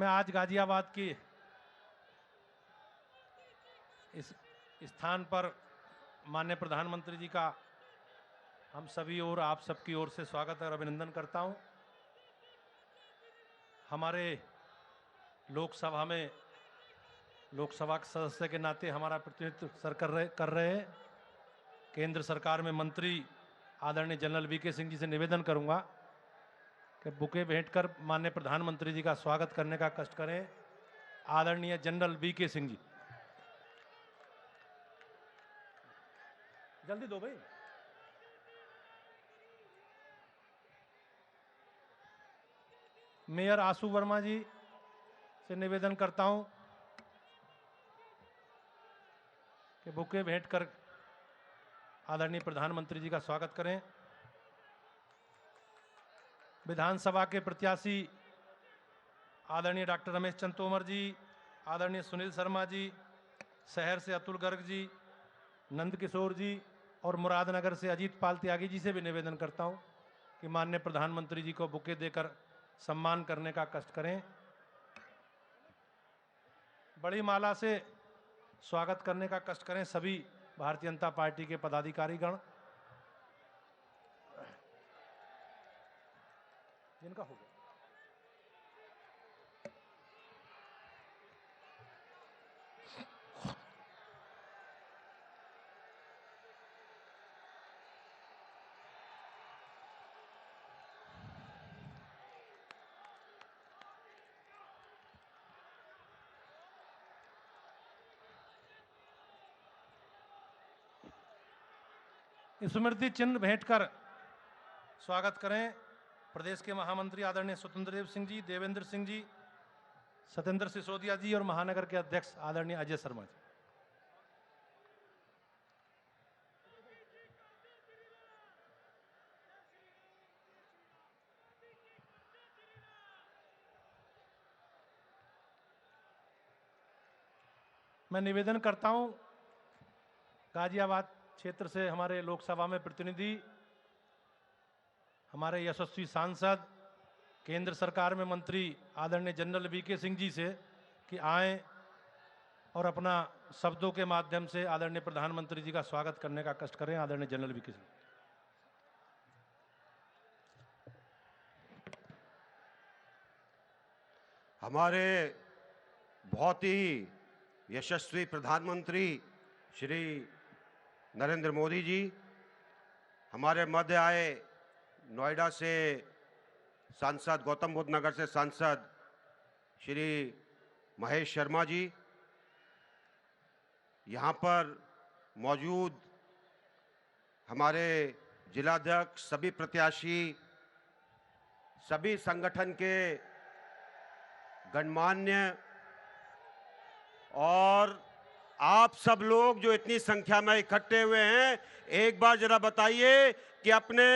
मैं आज गाजियाबाद की इस स्थान पर माननीय प्रधानमंत्री जी का हम सभी और आप सबकी ओर से स्वागत और अभिनंदन करता हूं। हमारे लोकसभा में लोकसभा के सदस्य के नाते हमारा प्रतिनिधित्व सर कर रहे हैं। केंद्र सरकार में मंत्री आदरणीय जनरल वीके सिंह जी से निवेदन करूंगा कि बुके भेंट कर माननीय प्रधानमंत्री जी का स्वागत करने का कष्ट करें। आदरणीय जनरल वीके सिंह जी, जल्दी दो भाई। मेयर आशु वर्मा जी से निवेदन करता हूं कि बुके भेंट कर आदरणीय प्रधानमंत्री जी का स्वागत करें। विधानसभा के प्रत्याशी आदरणीय डॉक्टर रमेश चंद तोमर जी, आदरणीय सुनील शर्मा जी, शहर से अतुल गर्ग जी, नंद किशोर जी और मुरादनगर से अजीत पाल त्यागी जी से भी निवेदन करता हूं कि माननीय प्रधानमंत्री जी को बुके देकर सम्मान करने का कष्ट करें। बड़ी माला से स्वागत करने का कष्ट करें सभी भारतीय जनता पार्टी के पदाधिकारीगण जिनका हो गया। स्मृति चिन्ह भेंट कर स्वागत करें प्रदेश के महामंत्री आदरणीय स्वतंत्र देव सिंह जी, देवेंद्र सिंह जी, सत्येंद्र सिसोदिया जी और महानगर के अध्यक्ष आदरणीय अजय शर्मा जी। मैं निवेदन करता हूं गाजियाबाद क्षेत्र से हमारे लोकसभा में प्रतिनिधि, हमारे यशस्वी सांसद, केंद्र सरकार में मंत्री आदरणीय जनरल वीके सिंह जी से कि आएं और अपना शब्दों के माध्यम से आदरणीय प्रधानमंत्री जी का स्वागत करने का कष्ट करें। आदरणीय जनरल वीके सिंह। हमारे बहुत ही यशस्वी प्रधानमंत्री श्री नरेंद्र मोदी जी हमारे मध्य आए। नोएडा से सांसद, गौतम बुद्ध नगर से सांसद श्री महेश शर्मा जी, यहाँ पर मौजूद हमारे जिलाध्यक्ष, सभी प्रत्याशी, सभी संगठन के गणमान्य और आप सब लोग जो इतनी संख्या में इकट्ठे हुए हैं, एक बार जरा बताइए कि अपने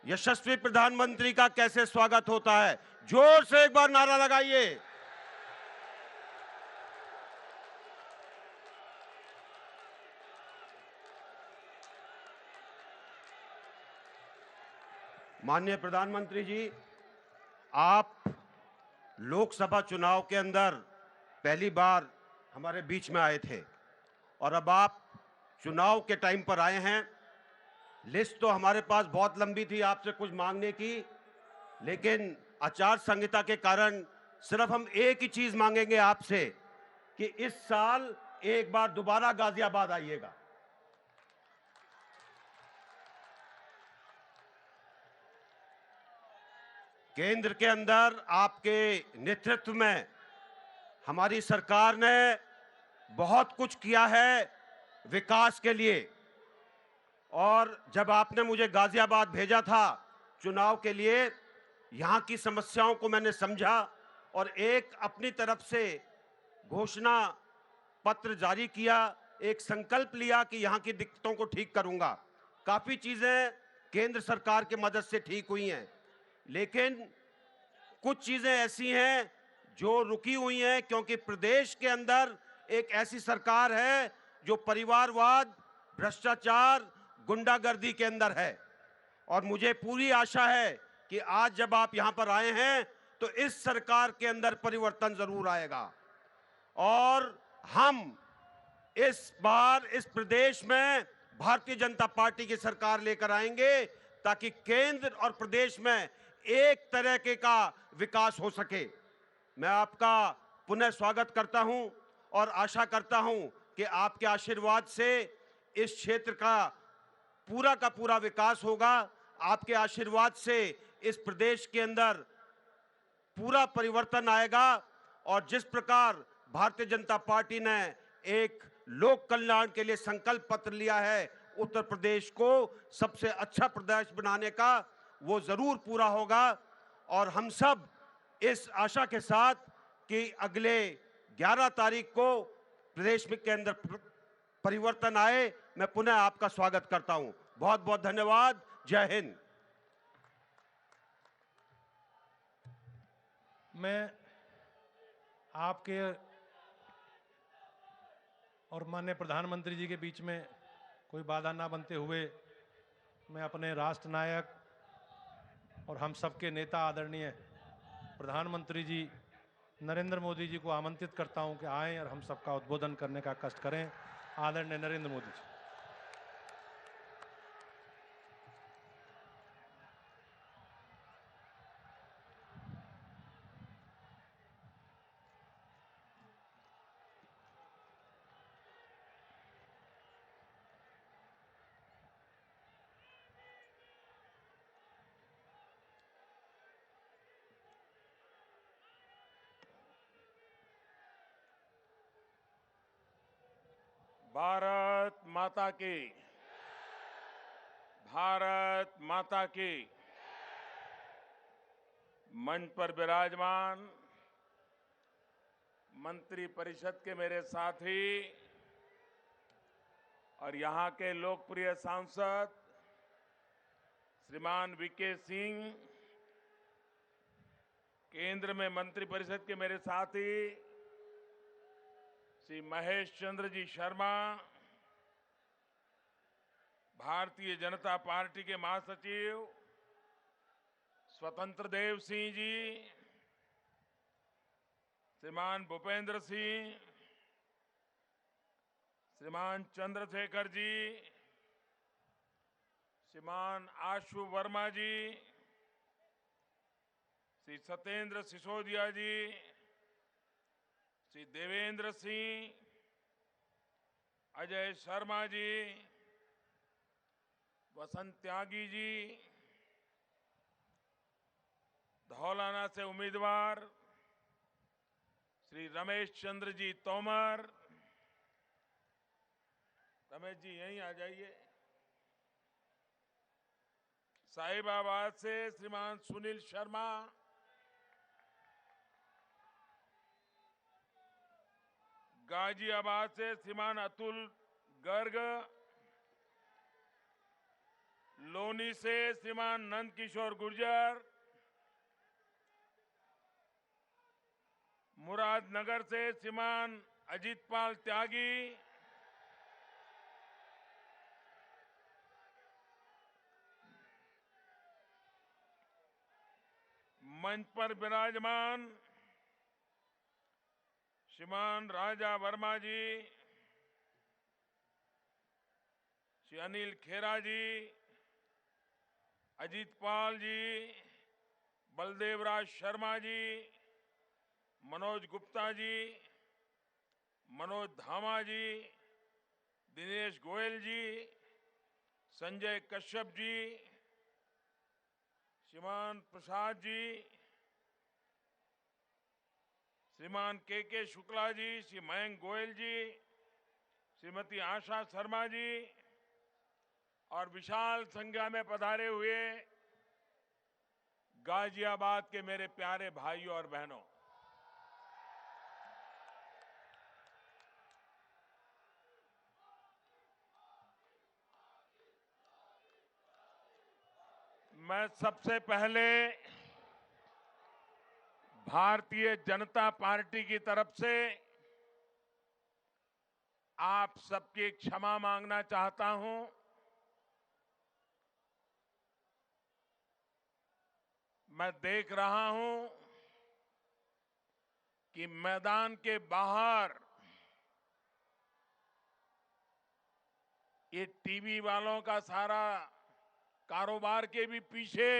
यशस्वी प्रधानमंत्री का कैसे स्वागत होता है। जोर से एक बार नारा लगाइए। माननीय प्रधानमंत्री जी, आप लोकसभा चुनाव के अंदर पहली बार हमारे बीच में आए थे और अब आप चुनाव के टाइम पर आए हैं। लिस्ट तो हमारे पास बहुत लंबी थी आपसे कुछ मांगने की, लेकिन आचार संहिता के कारण सिर्फ हम एक ही चीज मांगेंगे आपसे कि इस साल एक बार दोबारा गाजियाबाद आइएगा। केंद्र के अंदर आपके नेतृत्व में हमारी सरकार ने बहुत कुछ किया है विकास के लिए, और जब आपने मुझे गाजियाबाद भेजा था चुनाव के लिए, यहाँ की समस्याओं को मैंने समझा और एक अपनी तरफ से घोषणा पत्र जारी किया, एक संकल्प लिया कि यहाँ की दिक्कतों को ठीक करूंगा। काफी चीजें केंद्र सरकार की मदद से ठीक हुई हैं, लेकिन कुछ चीजें ऐसी हैं जो रुकी हुई हैं, क्योंकि प्रदेश के अंदर एक ऐसी सरकार है जो परिवारवाद, भ्रष्टाचार, गुंडागर्दी के अंदर है। और मुझे पूरी आशा है कि आज जब आप यहां पर आए हैं तो इस सरकार के अंदर परिवर्तन जरूर आएगा। और हम इस बार इस प्रदेश में भारतीय जनता पार्टी की सरकार लेकर आएंगे ताकि केंद्र और प्रदेश में एक तरीके का विकास हो सके। मैं आपका पुनः स्वागत करता हूं और आशा करता हूं कि आपके आशीर्वाद से इस क्षेत्र का पूरा विकास होगा। आपके आशीर्वाद से इस प्रदेश के अंदर पूरा परिवर्तन आएगा। और जिस प्रकार भारतीय जनता पार्टी ने एक लोक कल्याण के लिए संकल्प पत्र लिया है उत्तर प्रदेश को सबसे अच्छा प्रदेश बनाने का, वो जरूर पूरा होगा। और हम सब इस आशा के साथ कि अगले 11 तारीख को प्रदेश में के अंदर परिवर्तन आए, मैं पुनः आपका स्वागत करता हूं। बहुत बहुत धन्यवाद। जय हिंद। मैं आपके और माननीय प्रधानमंत्री जी के बीच में कोई बाधा ना बनते हुए मैं अपने राष्ट्र नायक और हम सबके नेता आदरणीय प्रधानमंत्री जी नरेंद्र मोदी जी को आमंत्रित करता हूं कि आएं और हम सबका उद्बोधन करने का कष्ट करें। आदरणीय नरेंद्र मोदी जी। भारत माता की, भारत माता की। मंच पर विराजमान मंत्री परिषद के मेरे साथी और यहां के लोकप्रिय सांसद श्रीमान वीके सिंह, केंद्र में मंत्री परिषद के मेरे साथी श्री महेश चंद्र जी शर्मा, भारतीय जनता पार्टी के महासचिव स्वतंत्र देव सिंह जी, श्रीमान भूपेंद्र सिंह, श्रीमान चंद्रशेखर जी, श्रीमान आशु वर्मा जी, श्री सत्येंद्र सिसोदिया जी, श्री देवेंद्र सिंह, अजय शर्मा जी, वसंत त्यागी जी, धौलाना से उम्मीदवार श्री रमेश चंद्र जी तोमर। रमेश जी यहीं आ जाइए। साहिबाबाद से श्रीमान सुनील शर्मा, गाजियाबाद से श्रीमान अतुल गर्ग, लोनी से श्रीमान नंद किशोर गुर्जर, मुरादनगर से श्रीमान अजीत पाल त्यागी, मंच पर विराजमान श्रीमान राजा वर्मा जी, श्री अनिल खेरा जी, अजीत पाल जी, बलदेव राज शर्मा जी, मनोज गुप्ता जी, मनोज धामा जी, दिनेश गोयल जी, संजय कश्यप जी, श्रीमान प्रसाद जी, श्रीमान के शुक्ला जी, श्री मयंक गोयल जी, श्रीमती आशा शर्मा जी और विशाल संख्या में पधारे हुए गाजियाबाद के मेरे प्यारे भाइयों और बहनों, मैं सबसे पहले भारतीय जनता पार्टी की तरफ से आप सबकी क्षमा मांगना चाहता हूं। मैं देख रहा हूं कि मैदान के बाहर ये टीवी वालों का सारा कारोबार के भी पीछे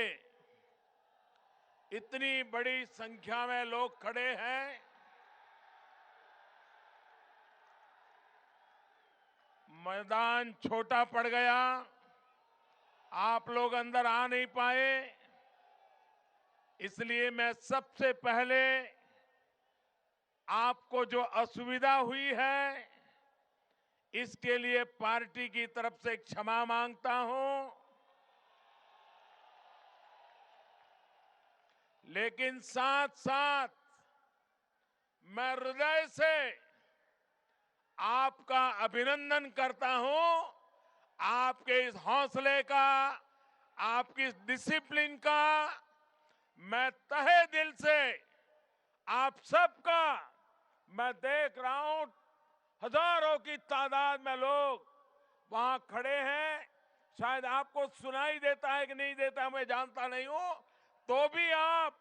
इतनी बड़ी संख्या में लोग खड़े हैं। मैदान छोटा पड़ गया, आप लोग अंदर आ नहीं पाए, इसलिए मैं सबसे पहले आपको जो असुविधा हुई है इसके लिए पार्टी की तरफ से क्षमा मांगता हूं। लेकिन साथ साथ मैं हृदय से आपका अभिनंदन करता हूं, आपके इस हौसले का, आपकी इस डिसिप्लिन का। मैं तहे दिल से आप सबका, मैं देख रहा हूं हजारों की तादाद में लोग वहां खड़े हैं। शायद आपको सुनाई देता है कि नहीं देता मैं जानता नहीं हूं, तो भी आप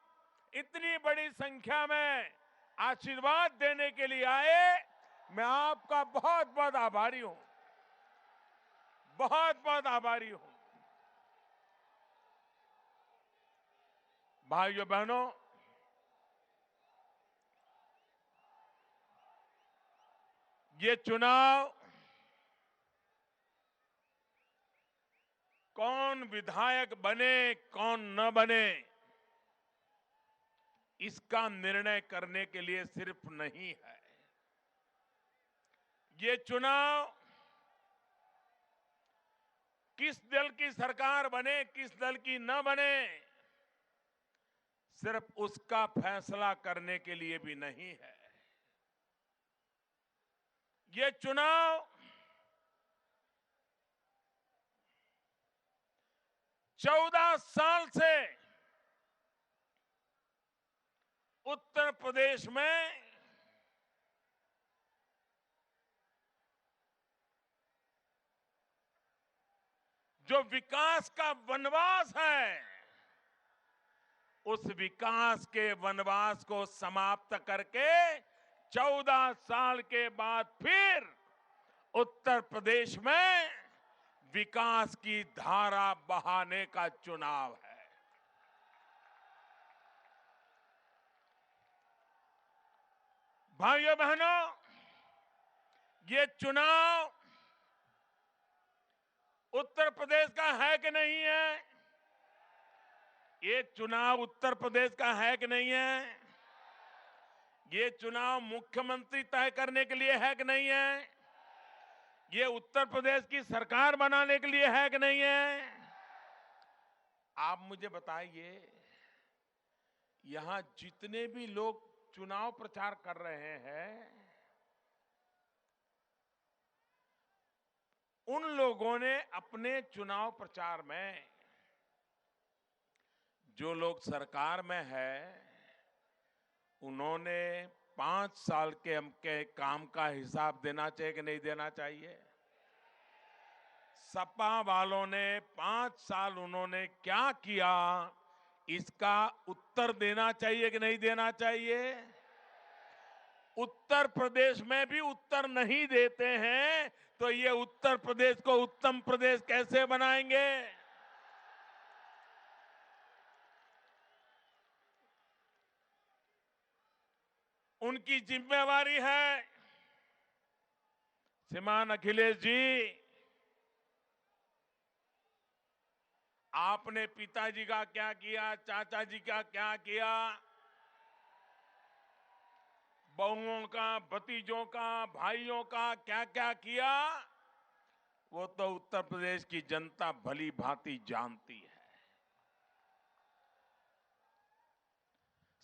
इतनी बड़ी संख्या में आशीर्वाद देने के लिए आए। मैं आपका बहुत बहुत आभारी हूं, बहुत बहुत आभारी हूं। भाइयों बहनों, ये चुनाव कौन विधायक बने कौन न बने इसका निर्णय करने के लिए सिर्फ नहीं है। ये चुनाव किस दल की सरकार बने किस दल की न बने सिर्फ उसका फैसला करने के लिए भी नहीं है। ये चुनाव चौदह साल से उत्तर प्रदेश में जो विकास का वनवास है, उस विकास के वनवास को समाप्त करके 14 साल के बाद फिर उत्तर प्रदेश में विकास की धारा बहाने का चुनाव है। भाइयों बहनों, ये चुनाव उत्तर प्रदेश का है कि नहीं है? ये चुनाव उत्तर प्रदेश का है कि नहीं है? ये चुनाव मुख्यमंत्री तय करने के लिए है कि नहीं है? ये उत्तर प्रदेश की सरकार बनाने के लिए है कि नहीं है? आप मुझे बताइए, यहां जितने भी लोग चुनाव प्रचार कर रहे हैं, उन लोगों ने अपने चुनाव प्रचार में, जो लोग सरकार में है, उन्होंने 5 साल के हमके काम का हिसाब देना चाहिए कि नहीं देना चाहिए? सपा वालों ने 5 साल उन्होंने क्या किया, इसका उत्तर देना चाहिए कि नहीं देना चाहिए? उत्तर प्रदेश में भी उत्तर नहीं देते हैं तो ये उत्तर प्रदेश को उत्तम प्रदेश कैसे बनाएंगे? उनकी जिम्मेवारी है। श्रीमान अखिलेश जी, आपने पिताजी का क्या किया, चाचा जी का क्या किया, बहुओं का, भतीजों का, भाइयों का क्या क्या किया, वो तो उत्तर प्रदेश की जनता भली भांति जानती है।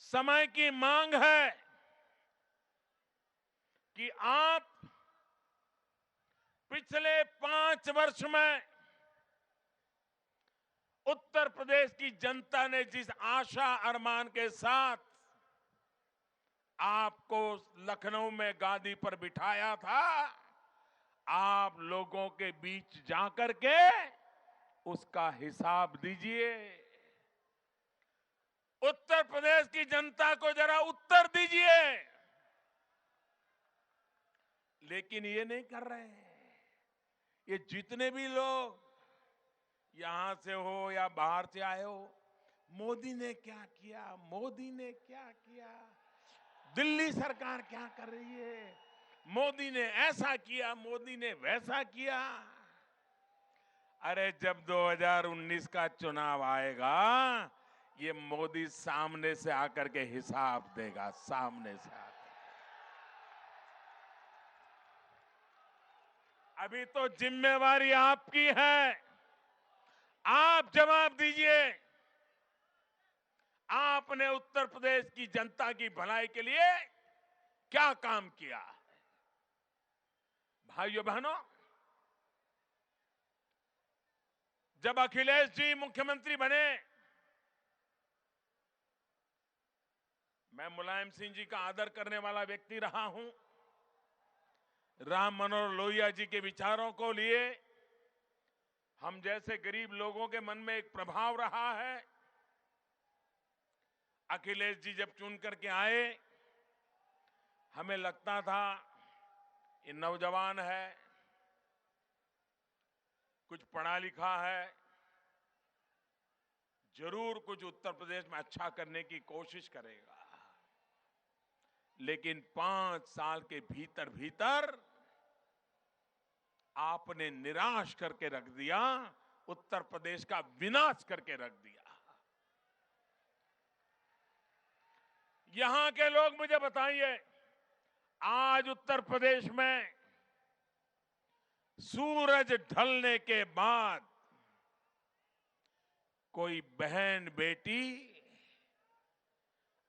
समय की मांग है कि आप पिछले 5 वर्ष में उत्तर प्रदेश की जनता ने जिस आशा अरमान के साथ आपको लखनऊ में गादी पर बिठाया था, आप लोगों के बीच जाकर के उसका हिसाब दीजिए। उत्तर प्रदेश की जनता को जरा उत्तर दीजिए लेकिन ये नहीं कर रहे हैं। ये जितने भी लोग यहां से हो या बाहर से आए हो, मोदी ने क्या किया, मोदी ने क्या किया, दिल्ली सरकार क्या कर रही है, मोदी ने ऐसा किया, मोदी ने वैसा किया। अरे जब 2019 का चुनाव आएगा, ये मोदी सामने से आकर के हिसाब देगा, सामने से आकर। अभी तो जिम्मेवारी आपकी है, आप जवाब दीजिए। आपने उत्तर प्रदेश की जनता की भलाई के लिए क्या काम किया है? भाइयों बहनों, जब अखिलेश जी मुख्यमंत्री बने, मैं मुलायम सिंह जी का आदर करने वाला व्यक्ति रहा हूं। राम मनोहर लोहिया जी के विचारों को लिए हम जैसे गरीब लोगों के मन में एक प्रभाव रहा है। अखिलेश जी जब चुन करके आए, हमें लगता था ये नौजवान है, कुछ पढ़ा लिखा है, जरूर कुछ उत्तर प्रदेश में अच्छा करने की कोशिश करेगा। लेकिन 5 साल के भीतर भीतर आपने निराश करके रख दिया, उत्तर प्रदेश का विनाश करके रख दिया। यहां के लोग मुझे बताइए, आज उत्तर प्रदेश में सूरज ढलने के बाद कोई बहन बेटी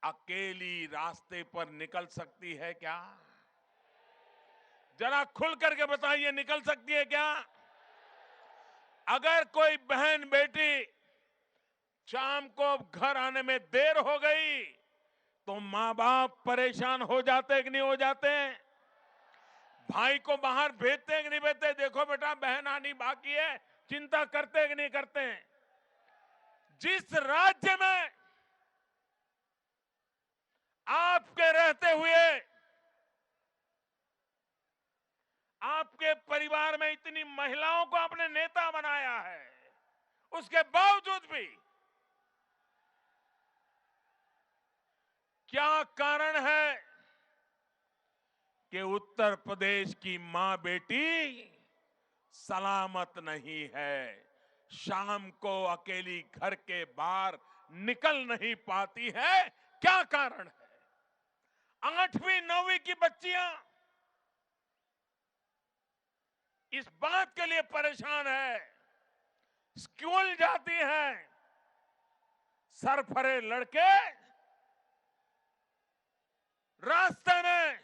अकेली रास्ते पर निकल सकती है क्या? जरा खुल करके बताइए, निकल सकती है क्या? अगर कोई बहन बेटी शाम को घर आने में देर हो गई तो मां बाप परेशान हो जाते कि नहीं हो जाते? भाई को बाहर भेजते कि नहीं भेजते? देखो बेटा बहन आनी बाकी है, चिंता करते कि नहीं करते? जिस राज्य में आपके रहते हुए आपके परिवार में इतनी महिलाओं को आपने नेता बनाया है, उसके बावजूद भी क्या कारण है कि उत्तर प्रदेश की मां बेटी सलामत नहीं है, शाम को अकेली घर के बाहर निकल नहीं पाती है? क्या कारण है? 8वीं 9वीं की बच्चियां इस बात के लिए परेशान है, स्कूल जाती हैं, सरफरे लड़के रास्ते में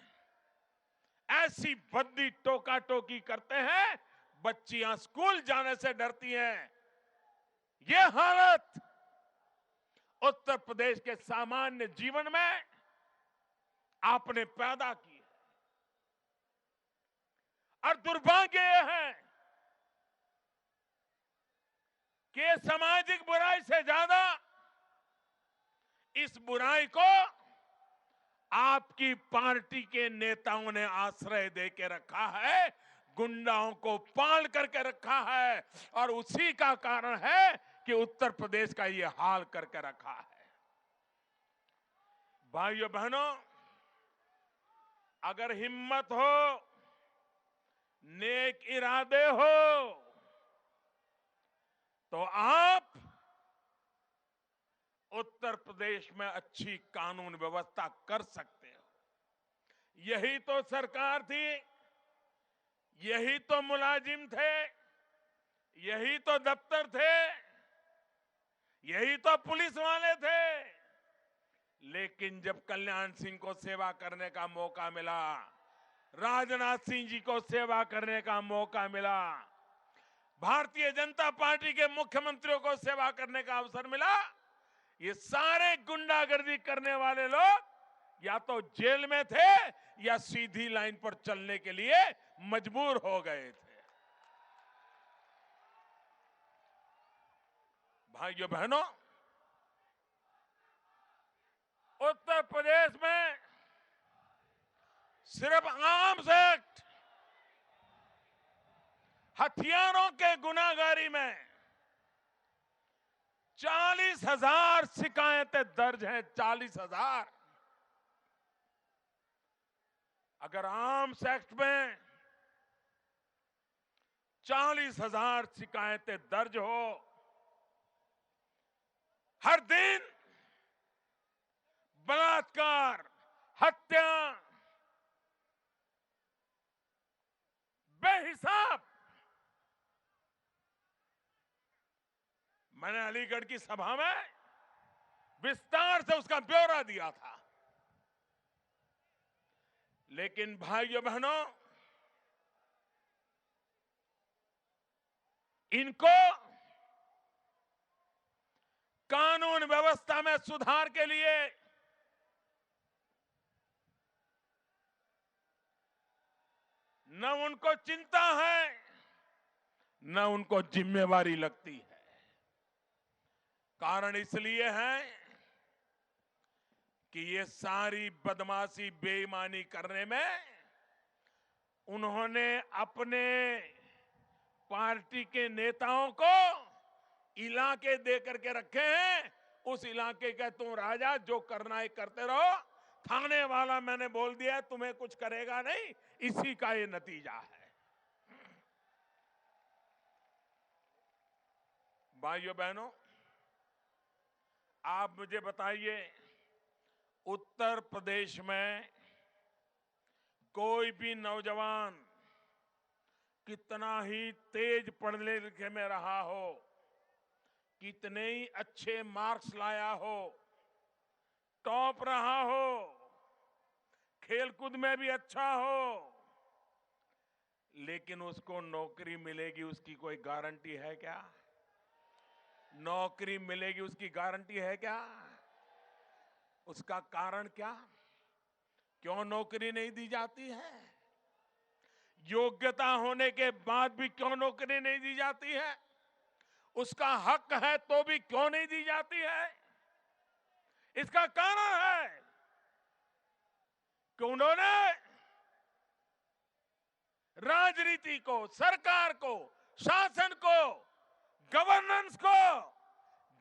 ऐसी भद्दी टोका टोकी करते हैं, बच्चियां स्कूल जाने से डरती हैं। यह हालत उत्तर प्रदेश के सामान्य जीवन में आपने पैदा की है। और दुर्भाग्य यह है कि सामाजिक बुराई से ज्यादा इस बुराई को आपकी पार्टी के नेताओं ने आश्रय दे के रखा है, गुंडाओं को पाल करके रखा है, और उसी का कारण है कि उत्तर प्रदेश का ये हाल करके रखा है। भाइयों बहनों, अगर हिम्मत हो, नेक इरादे हो, तो आप उत्तर प्रदेश में अच्छी कानून व्यवस्था कर सकते हो। यही तो सरकार थी, यही तो मुलाजिम थे, यही तो दफ्तर थे, यही तो पुलिस वाले थे। लेकिन जब कल्याण सिंह को सेवा करने का मौका मिला, राजनाथ सिंह जी को सेवा करने का मौका मिला, भारतीय जनता पार्टी के मुख्यमंत्रियों को सेवा करने का अवसर मिला, ये सारे गुंडागर्दी करने वाले लोग या तो जेल में थे या सीधी लाइन पर चलने के लिए मजबूर हो गए थे। भाइयों बहनों, उत्तर प्रदेश में सिर्फ आर्म्स एक्ट हथियारों के गुनाहगारी में 40,000 शिकायतें दर्ज हैं। 40,000। अगर आर्म्स एक्ट में 40,000 शिकायतें दर्ज हो, हर दिन बलात्कार, हत्या, बेहिसाब। मैंने अलीगढ़ की सभा में विस्तार से उसका ब्यौरा दिया था। लेकिन भाइयों बहनों, इनको कानून व्यवस्था में सुधार के लिए न उनको चिंता है, न उनको जिम्मेवारी लगती है। कारण इसलिए है कि ये सारी बदमाशी, बेईमानी करने में उन्होंने अपने पार्टी के नेताओं को इलाके दे करके रखे हैं। उस इलाके के तुम राजा, जो करना है करते रहो, थाने वाला मैंने बोल दिया तुम्हें कुछ करेगा नहीं। इसी का ये नतीजा है। भाइयों बहनों, आप मुझे बताइए, उत्तर प्रदेश में कोई भी नौजवान कितना ही तेज पढ़ने लिखे में रहा हो, कितने ही अच्छे मार्क्स लाया हो, टॉप रहा हो, खेलकूद में भी अच्छा हो, लेकिन उसको नौकरी मिलेगी उसकी कोई गारंटी है क्या? नौकरी मिलेगी उसकी गारंटी है क्या? उसका कारण क्या? क्यों नौकरी नहीं दी जाती है? योग्यता होने के बाद भी क्यों नौकरी नहीं दी जाती है? उसका हक है तो भी क्यों नहीं दी जाती है? इसका कारण है कि उन्होंने राजनीति को, सरकार को, शासन को, गवर्नेंस को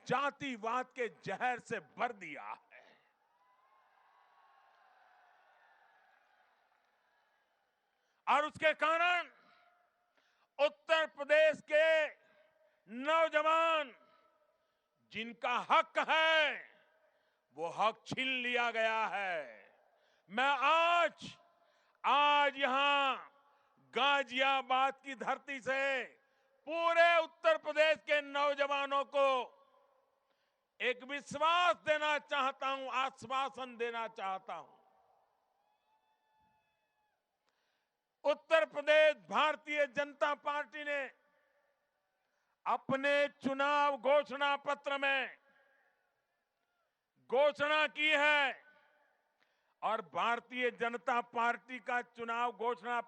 जातिवाद के जहर से भर दिया है। और उसके कारण उत्तर प्रदेश के नौजवान, जिनका हक है, वो हक छीन लिया गया है। मैं आज यहां गाजियाबाद की धरती से पूरे उत्तर प्रदेश के नौजवानों को एक विश्वास देना चाहता हूं, आश्वासन देना चाहता हूं। उत्तर प्रदेश भारतीय जनता पार्टी ने अपने चुनाव घोषणा पत्र में घोषणा की है, और भारतीय जनता पार्टी का चुनाव घोषणा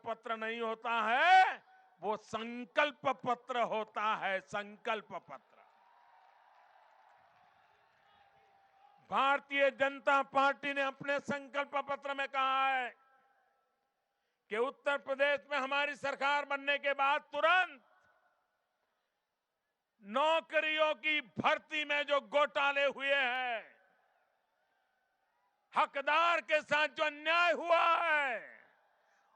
पत्र नहीं होता है, वो संकल्प पत्र होता है। संकल्प पत्र। भारतीय जनता पार्टी ने अपने संकल्प पत्र में कहा है कि उत्तर प्रदेश में हमारी सरकार बनने के बाद तुरंत नौकरियों की भर्ती में जो घोटाले हुए हैं, हकदार के साथ जो अन्याय हुआ है,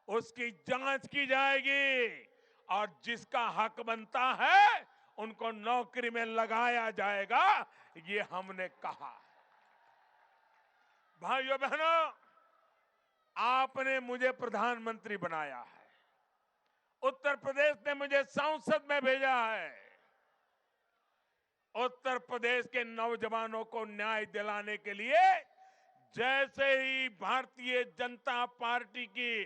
उसकी जांच की जाएगी, और जिसका हक बनता है उनको नौकरी में लगाया जाएगा। ये हमने कहा। भाइयों बहनों, आपने मुझे प्रधानमंत्री बनाया है, उत्तर प्रदेश ने मुझे संसद में भेजा है। उत्तर प्रदेश के नौजवानों को न्याय दिलाने के लिए जैसे ही भारतीय जनता पार्टी की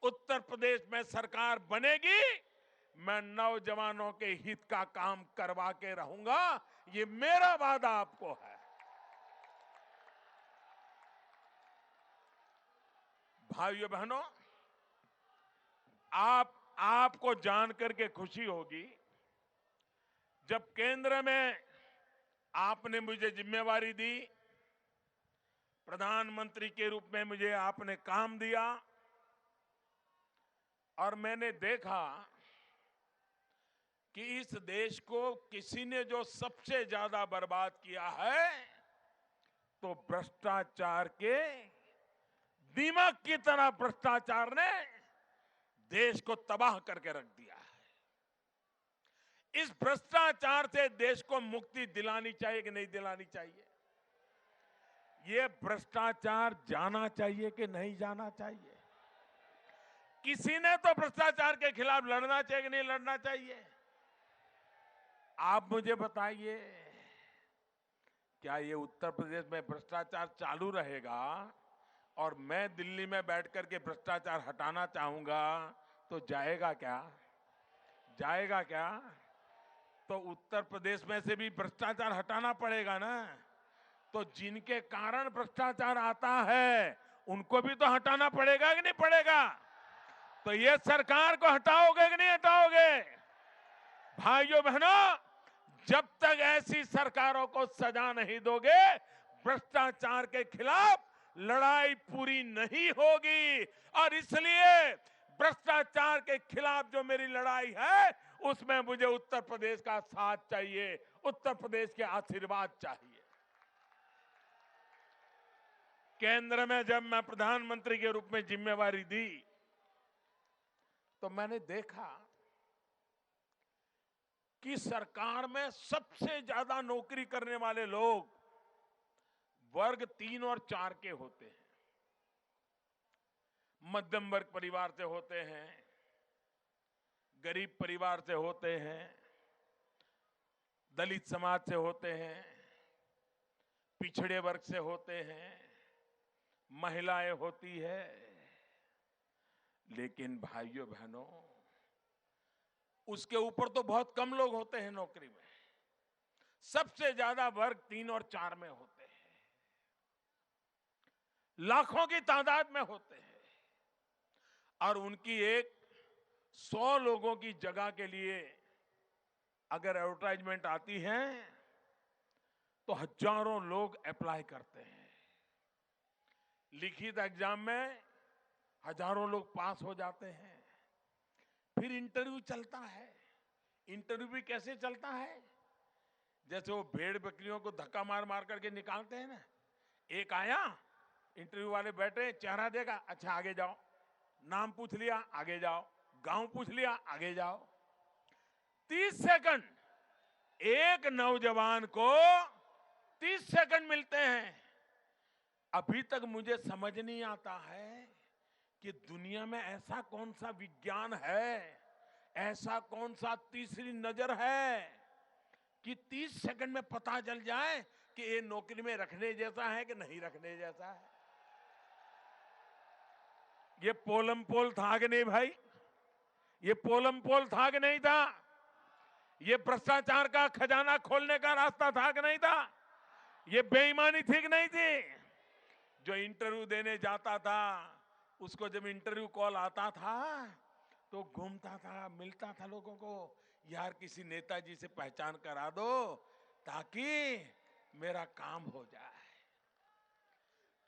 उत्तर प्रदेश में सरकार बनेगी, मैं नौजवानों के हित का काम करवा के रहूंगा। ये मेरा वादा आपको है। भाइयों बहनों, आपको जानकर के खुशी होगी, जब केंद्र में आपने मुझे जिम्मेवारी दी, प्रधानमंत्री के रूप में मुझे आपने काम दिया, और मैंने देखा कि इस देश को किसी ने जो सबसे ज्यादा बर्बाद किया है तो भ्रष्टाचार के दीमक की तरह भ्रष्टाचार ने देश को तबाह करके रख दिया है। इस भ्रष्टाचार से देश को मुक्ति दिलानी चाहिए कि नहीं दिलानी चाहिए? ये भ्रष्टाचार जाना चाहिए कि नहीं जाना चाहिए? किसी ने तो भ्रष्टाचार के खिलाफ लड़ना चाहिए कि नहीं लड़ना चाहिए? आप मुझे बताइए, क्या ये उत्तर प्रदेश में भ्रष्टाचार चालू रहेगा और मैं दिल्ली में बैठ करके भ्रष्टाचार हटाना चाहूंगा तो जाएगा क्या? जाएगा क्या? तो उत्तर प्रदेश में से भी भ्रष्टाचार हटाना पड़ेगा ना। तो जिनके कारण भ्रष्टाचार आता है उनको भी तो हटाना पड़ेगा कि नहीं पड़ेगा? तो ये सरकार को हटाओगे कि नहीं हटाओगे? भाइयों बहनों, जब तक ऐसी सरकारों को सजा नहीं दोगे, भ्रष्टाचार के खिलाफ लड़ाई पूरी नहीं होगी। और इसलिए भ्रष्टाचार के खिलाफ जो मेरी लड़ाई है उसमें मुझे उत्तर प्रदेश का साथ चाहिए, उत्तर प्रदेश के आशीर्वाद चाहिए। केंद्र में जब मैं प्रधानमंत्री के रूप में जिम्मेवारी दी तो मैंने देखा कि सरकार में सबसे ज्यादा नौकरी करने वाले लोग वर्ग 3 और 4 के होते हैं। मध्यम वर्ग परिवार से होते हैं, गरीब परिवार से होते हैं, दलित समाज से होते हैं, पिछड़े वर्ग से होते हैं, महिलाएं होती है। लेकिन भाइयों बहनों, उसके ऊपर तो बहुत कम लोग होते हैं नौकरी में। सबसे ज्यादा वर्ग 3 और 4 में होते हैं, लाखों की तादाद में होते हैं। और उनकी एक 100 लोगों की जगह के लिए अगर एडवर्टाइजमेंट आती है तो हजारों लोग अप्लाई करते हैं। लिखित एग्जाम में हजारों लोग पास हो जाते हैं। फिर इंटरव्यू चलता है। इंटरव्यू भी कैसे चलता है? जैसे वो भेड़ बकरियों को धक्का मार मार करके निकालते हैं ना। एक आया, इंटरव्यू वाले बैठे, चेहरा देखा, अच्छा आगे जाओ, नाम पूछ लिया, आगे जाओ, गांव पूछ लिया, आगे जाओ। 30 सेकंड, एक नौजवान को 30 सेकंड मिलते हैं। अभी तक मुझे समझ नहीं आता है कि दुनिया में ऐसा कौन सा विज्ञान है, ऐसा कौन सा तीसरी नजर है कि 30 सेकंड में पता चल जाए कि ये नौकरी में रखने जैसा है कि नहीं रखने जैसा है। ये पोलम पोल था कि नहीं भाई? ये पोलम पोल था कि नहीं था? ये भ्रष्टाचार का खजाना खोलने का रास्ता था कि नहीं था? ये बेईमानी थी कि नहीं थी? जो इंटरव्यू देने जाता था उसको जब इंटरव्यू कॉल आता था तो घूमता था, मिलता था लोगों को, यार किसी नेताजी से पहचान करा दो ताकि मेरा काम हो जाए।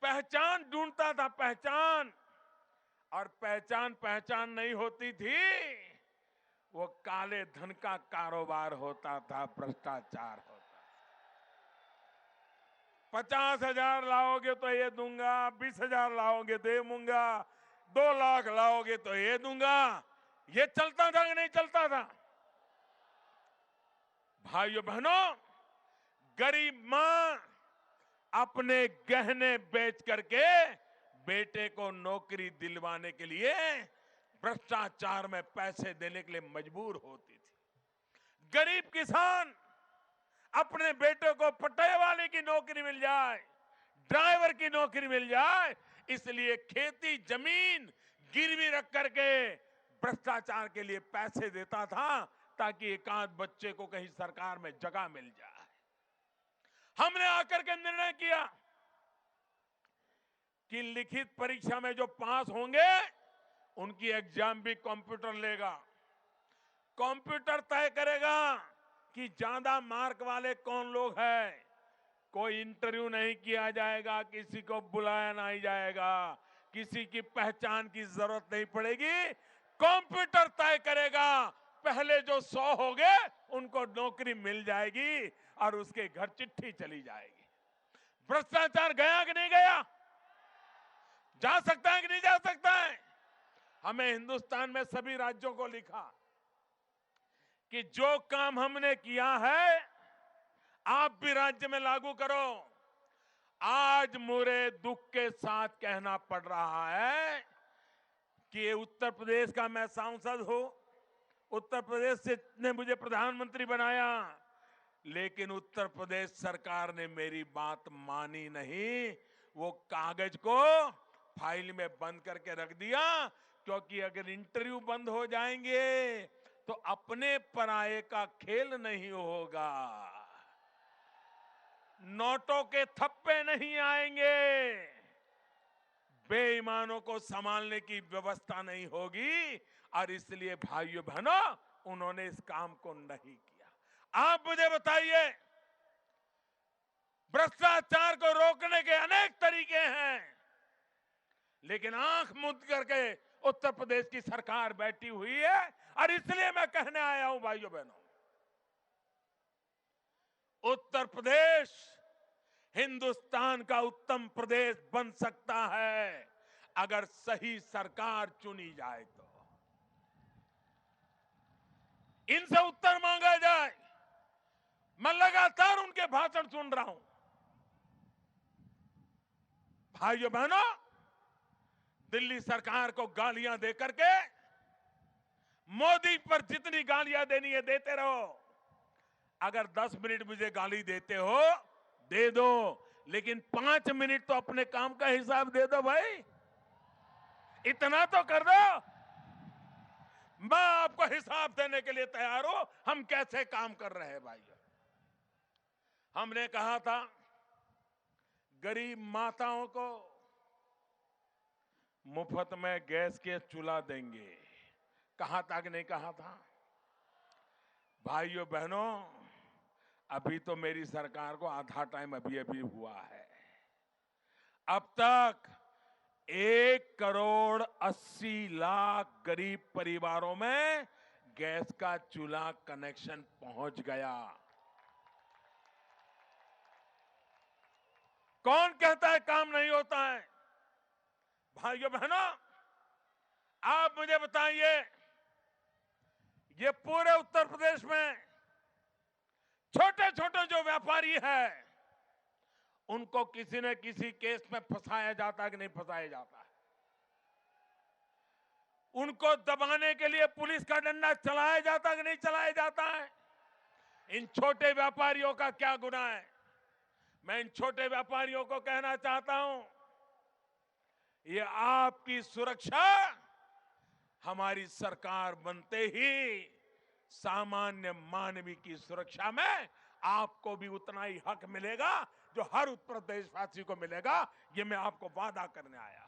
पहचान ढूंढता था, पहचान। और पहचान नहीं होती थी, वो काले धन का कारोबार होता था, भ्रष्टाचार होता। 50,000 लाओगे तो ये दूंगा, 20,000 लाओगे तो ये दूंगा, 2 लाख लाओगे तो ये दूंगा। ये चलता था कि नहीं चलता था? भाइयों बहनों, गरीब मां अपने गहने बेच करके बेटे को नौकरी दिलवाने के लिए भ्रष्टाचार में पैसे देने के लिए मजबूर होती थी। गरीब किसान अपने बेटे को पट्टे वाले की नौकरी मिल जाए, ड्राइवर की नौकरी मिल जाए, इसलिए खेती जमीन गिरवी रख करके भ्रष्टाचार के लिए पैसे देता था ताकि एकाध बच्चे को कहीं सरकार में जगह मिल जाए। हमने आकर के निर्णय किया कि लिखित परीक्षा में जो पास होंगे उनकी एग्जाम भी कंप्यूटर लेगा। कंप्यूटर तय करेगा कि ज्यादा मार्क वाले कौन लोग हैं। कोई इंटरव्यू नहीं किया जाएगा, किसी को बुलाया नहीं जाएगा, किसी की पहचान की जरूरत नहीं पड़ेगी। कंप्यूटर तय करेगा। पहले जो 100 हो गए उनको नौकरी मिल जाएगी और उसके घर चिट्ठी चली जाएगी। भ्रष्टाचार गया कि नहीं गया? जा सकता है कि नहीं जा सकता है? हमें हिंदुस्तान में सभी राज्यों को लिखा कि जो काम हमने किया है आप भी राज्य में लागू करो। आज मुझे दुख के साथ कहना पड़ रहा है कि उत्तर प्रदेश का मैं सांसद हूं, उत्तर प्रदेश से ने मुझे प्रधानमंत्री बनाया, लेकिन उत्तर प्रदेश सरकार ने मेरी बात मानी नहीं। वो कागज को फाइल में बंद करके रख दिया, क्योंकि अगर इंटरव्यू बंद हो जाएंगे तो अपने पराये का खेल नहीं होगा, नोटों के थप्पे नहीं आएंगे, बेईमानों को संभालने की व्यवस्था नहीं होगी। और इसलिए भाइयों बहनों, उन्होंने इस काम को नहीं किया। आप मुझे बताइए, भ्रष्टाचार को रोकने के अनेक तरीके हैं, लेकिन आंख मूंद करके उत्तर प्रदेश की सरकार बैठी हुई है। और इसलिए मैं कहने आया हूं भाइयों बहनों, उत्तर प्रदेश हिंदुस्तान का उत्तम प्रदेश बन सकता है अगर सही सरकार चुनी जाए तो। इनसे उत्तर मांगा जाए। मैं लगातार उनके भाषण सुन रहा हूं। भाइयों बहनों, दिल्ली सरकार को गालियां देकर के मोदी पर जितनी गालियां देनी है देते रहो। अगर 10 मिनट मुझे गाली देते हो दे दो, लेकिन 5 मिनट तो अपने काम का हिसाब दे दो भाई, इतना तो कर दो। मैं आपको हिसाब देने के लिए तैयार हूं हम कैसे काम कर रहे हैं भाइयों। हमने कहा था गरीब माताओं को मुफ्त में गैस के चूल्हा देंगे, कहा था कि नहीं कहा था? भाइयों बहनों, अभी तो मेरी सरकार को आधा टाइम अभी हुआ है। अब तक 1,80,00,000 गरीब परिवारों में गैस का चूल्हा कनेक्शन पहुंच गया। कौन कहता है काम नहीं होता है? भाइयों बहनों, आप मुझे बताइए, ये पूरे उत्तर प्रदेश में छोटे छोटे जो व्यापारी हैं, उनको किसी न किसी केस में फंसाया जाता है कि नहीं फंसाया जाता है? उनको दबाने के लिए पुलिस का डंडा चलाया जाता है कि नहीं चलाया जाता है? इन छोटे व्यापारियों का क्या गुनाह है? मैं इन छोटे व्यापारियों को कहना चाहता हूं, ये आपकी सुरक्षा हमारी सरकार बनते ही सामान्य मानवी की सुरक्षा में आपको भी उतना ही हक मिलेगा जो हर उत्तर प्रदेशवासी को मिलेगा। ये मैं आपको वादा करने आया।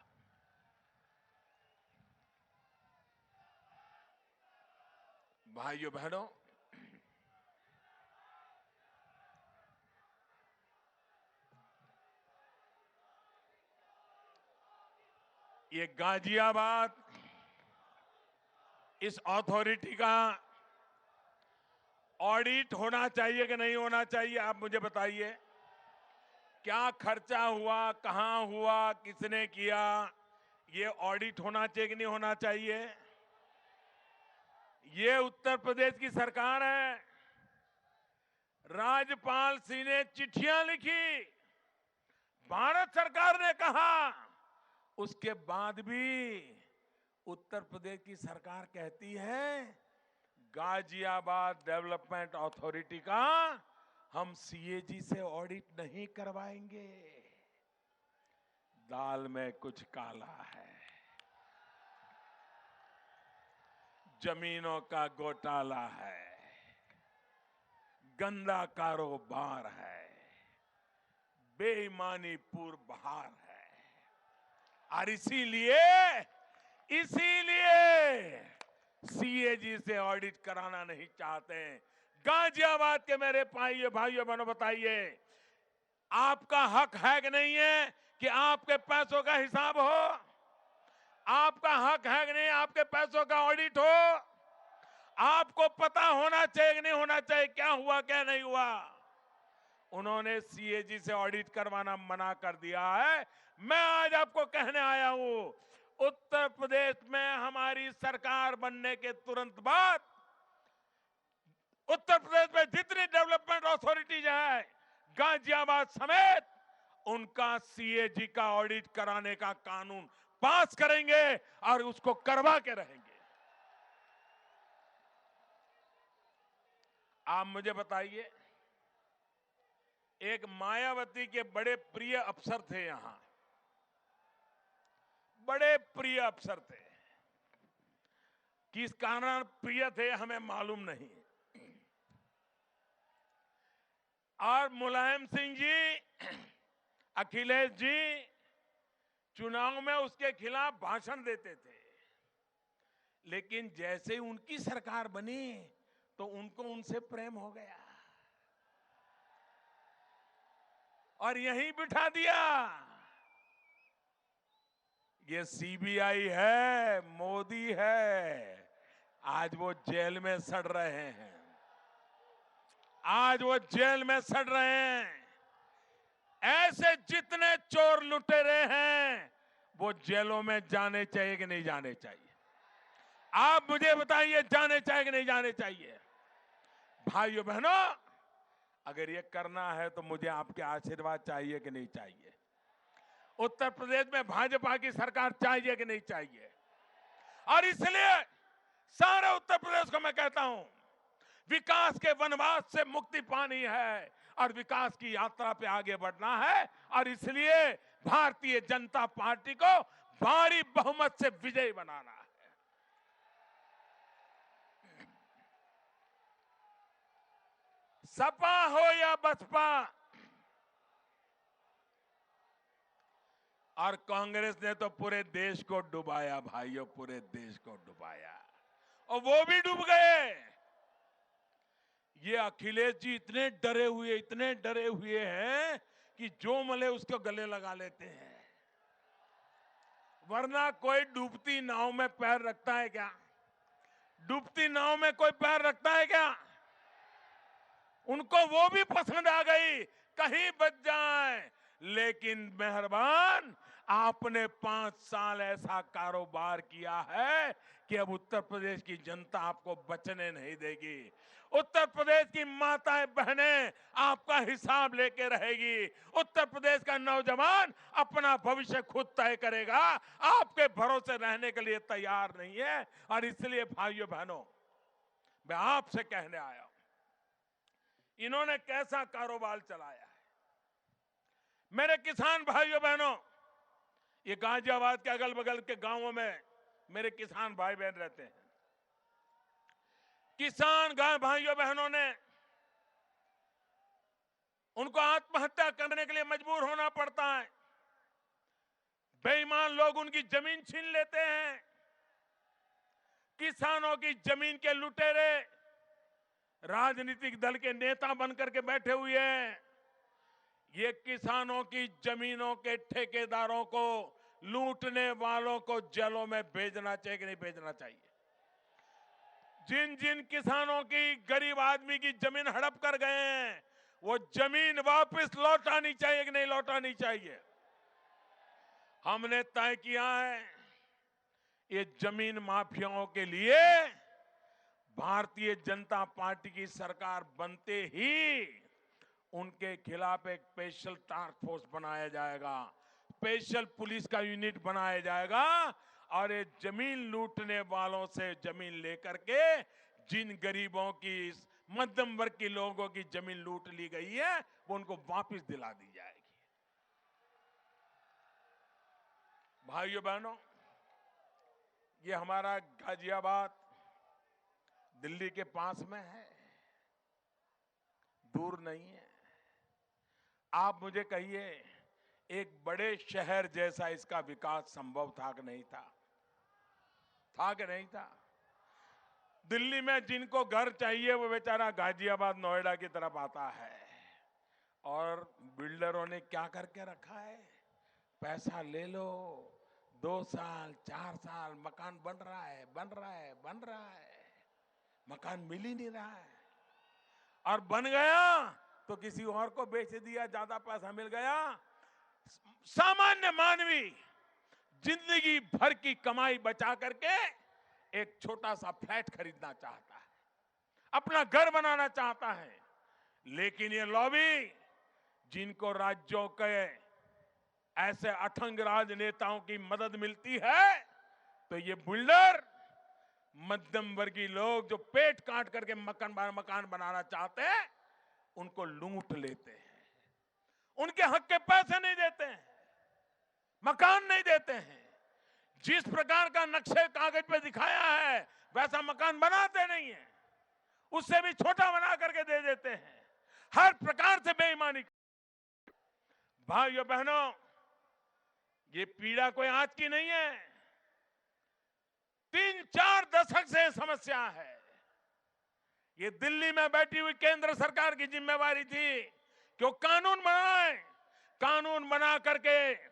भाइयों बहनों, ये गाजियाबाद इस अथॉरिटी का ऑडिट होना चाहिए कि नहीं होना चाहिए? आप मुझे बताइए, क्या खर्चा हुआ, कहां हुआ, किसने किया, ये ऑडिट होना चाहिए कि नहीं होना चाहिए? ये उत्तर प्रदेश की सरकार है। राज्यपाल सिंह ने चिट्ठियां लिखी, भारत सरकार ने कहा, उसके बाद भी उत्तर प्रदेश की सरकार कहती है गाजियाबाद डेवलपमेंट अथॉरिटी का हम सीएजी से ऑडिट नहीं करवाएंगे। दाल में कुछ काला है, जमीनों का घोटाला है, गंदा कारोबार है, बेईमानी पूर्व बहार है। और इसीलिए सीएजी से ऑडिट कराना नहीं चाहते। गाजियाबाद के मेरे भाइयों बहनों, बताइए, आपका हक है कि नहीं है कि आपके पैसों का हिसाब हो? आपका हक है कि नहीं आपके के पैसों का ऑडिट हो। आपको पता होना चाहिए कि नहीं होना चाहिए, क्या हुआ क्या नहीं हुआ। उन्होंने सीएजी से ऑडिट करवाना मना कर दिया है। मैं आज आपको कहने आया हूं, उत्तर प्रदेश में हमारी सरकार बनने के तुरंत बाद उत्तर प्रदेश में जितनी डेवलपमेंट अथॉरिटीज है, गाजियाबाद समेत, उनका सीएजी का ऑडिट कराने का कानून पास करेंगे और उसको करवा के रहेंगे। आप मुझे बताइए, एक मायावती के बड़े प्रिय अफसर थे यहां, बड़े प्रिय अफसर थे। किस कारण प्रिय थे हमें मालूम नहीं। और मुलायम सिंह जी, अखिलेश जी चुनाव में उसके खिलाफ भाषण देते थे, लेकिन जैसे उनकी सरकार बनी तो उनको उनसे प्रेम हो गया और यहीं बिठा दिया। ये सीबीआई है, मोदी है, आज वो जेल में सड़ रहे हैं, आज वो जेल में सड़ रहे हैं। ऐसे जितने चोर लुटेरे हैं वो जेलों में जाने चाहिए कि नहीं जाने चाहिए? आप मुझे बताइए, जाने चाहिए कि नहीं जाने चाहिए? भाइयों बहनों, अगर ये करना है तो मुझे आपके आशीर्वाद चाहिए कि नहीं चाहिए? उत्तर प्रदेश में भाजपा की सरकार चाहिए कि नहीं चाहिए? और इसलिए सारे उत्तर प्रदेश को मैं कहता हूं, विकास के वनवास से मुक्ति पानी है और विकास की यात्रा पे आगे बढ़ना है। और इसलिए भारतीय जनता पार्टी को भारी बहुमत से विजयी बनाना है। सपा हो या बसपा, और कांग्रेस ने तो पूरे देश को डुबाया भाइयों, पूरे देश को डुबाया, और वो भी डूब गए। ये अखिलेश जी इतने डरे हुए हैं कि जो मले उसको गले लगा लेते हैं। वरना कोई डूबती नाव में पैर रखता है क्या? डूबती नाव में कोई पैर रखता है क्या? उनको वो भी पसंद आ गई, कहीं बच जाए। लेकिन मेहरबान, आपने 5 साल ऐसा कारोबार किया है कि अब उत्तर प्रदेश की जनता आपको बचने नहीं देगी। उत्तर प्रदेश की माताएं बहनें आपका हिसाब लेके रहेगी। उत्तर प्रदेश का नौजवान अपना भविष्य खुद तय करेगा, आपके भरोसे रहने के लिए तैयार नहीं है। और इसलिए भाइयों बहनों, मैं आपसे कहने आया हूं, इन्होंने कैसा कारोबार चलाया है। मेरे किसान भाइयों बहनों, ये गाजियाबाद के अगल बगल के गांवों में मेरे किसान भाई बहन रहते हैं। किसान भाइयों बहनों ने, उनको आत्महत्या करने के लिए मजबूर होना पड़ता है। बेईमान लोग उनकी जमीन छीन लेते हैं। किसानों की जमीन के लुटेरे राजनीतिक दल के नेता बनकर के बैठे हुए हैं। ये किसानों की जमीनों के ठेकेदारों को, लूटने वालों को जेलों में भेजना चाहिए कि नहीं भेजना चाहिए? जिन जिन किसानों की, गरीब आदमी की जमीन हड़प कर गए हैं, वो जमीन वापस लौटानी चाहिए कि नहीं लौटानी चाहिए? हमने तय किया है, ये जमीन माफियाओं के लिए भारतीय जनता पार्टी की सरकार बनते ही उनके खिलाफ एक स्पेशल टास्क फोर्स बनाया जाएगा, स्पेशल पुलिस का यूनिट बनाया जाएगा। और ये जमीन लूटने वालों से जमीन लेकर के, जिन गरीबों की, मध्यम वर्ग के लोगों की जमीन लूट ली गई है, वो उनको वापस दिला दी जाएगी। भाइयों बहनों, ये हमारा गाजियाबाद दिल्ली के पास में है, दूर नहीं है। आप मुझे कहिए, एक बड़े शहर जैसा इसका विकास संभव था कि नहीं था? था कि नहीं था? दिल्ली में जिनको घर चाहिए वो बेचारा गाजियाबाद, नोएडा की तरफ आता है। और बिल्डरों ने क्या करके रखा है? पैसा ले लो, 2 साल 4 साल मकान बन रहा है, बन रहा है, बन रहा है, मकान मिल ही नहीं रहा है। और बन गया तो किसी और को बेच दिया, ज्यादा पैसा मिल गया। सामान्य मानवी जिंदगी भर की कमाई बचा करके एक छोटा सा फ्लैट खरीदना चाहता है, अपना घर बनाना चाहता है। लेकिन ये लॉबी, जिनको राज्यों के ऐसे अथंग राजनेताओं की मदद मिलती है, तो ये बिल्डर मध्यम वर्गीय लोग जो पेट काट करके मकान बनाना चाहते हैं, उनको लूट लेते हैं, उनके हक के पैसे नहीं देते हैं, मकान नहीं देते हैं। जिस प्रकार का नक्शे कागज पे दिखाया है वैसा मकान बनाते नहीं है, उससे भी छोटा बना करके दे देते हैं। हर प्रकार से बेईमानी। भाइयों बहनों, ये पीड़ा कोई आज की नहीं है, 3-4 दशक से समस्या है। ये दिल्ली में बैठी हुई केंद्र सरकार की जिम्मेवारी थी कि वो कानून बनाए, कानून बना करके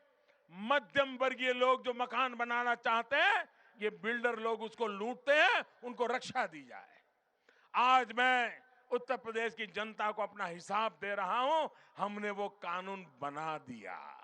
मध्यम वर्गीय लोग जो मकान बनाना चाहते हैं, ये बिल्डर लोग उसको लूटते हैं, उनको रक्षा दी जाए। आज मैं उत्तर प्रदेश की जनता को अपना हिसाब दे रहा हूं, हमने वो कानून बना दिया,